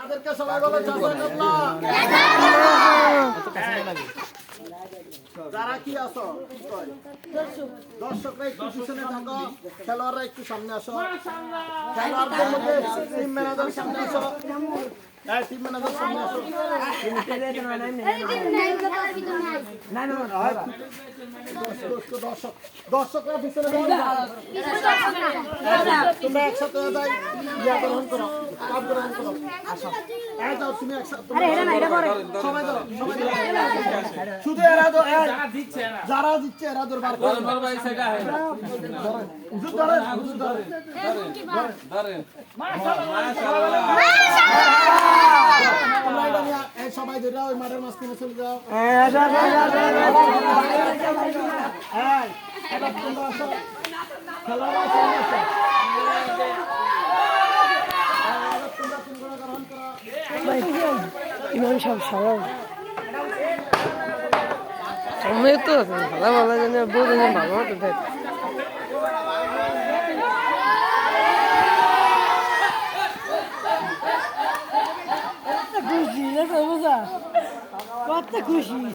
তাদেরকে সবাই বলো জাযাকাল্লাহ। যারা কি আছো দর্শকরা একটু পিছনে থাকো, খেলোয়াড়রা একটু সামনে আসো, খেলোয়াড়দের মধ্যে টিম ম্যানেজার সামনে আসো, টিম ম্যানেজার সামনে আসো। দর্শকরা পিছনে তোমরা একসাথে যাই ইয়া গ্রহণ করো, কাপ গ্রহণ করো। যাও তুমি একসাথে সবাই দাও, শুধু এরা তো যারা দিচ্ছে এরা দরবার করে হুজুর ধরেন, হুজুর ধরেন। তোমরা এটা নিয়ে সবাই ধরে ওই মাঠের মাঝখানে চলে যাও। এবার তোমরা আসো, খেলোয়াড়রা সামনে আসো। তোমরা তিনজনে গ্রহণ করো। ইমাম সাহেব সবাই আমি তো ভালো ভালো জানি বহুত ভালো হতো দেখ খুশি কত খুশি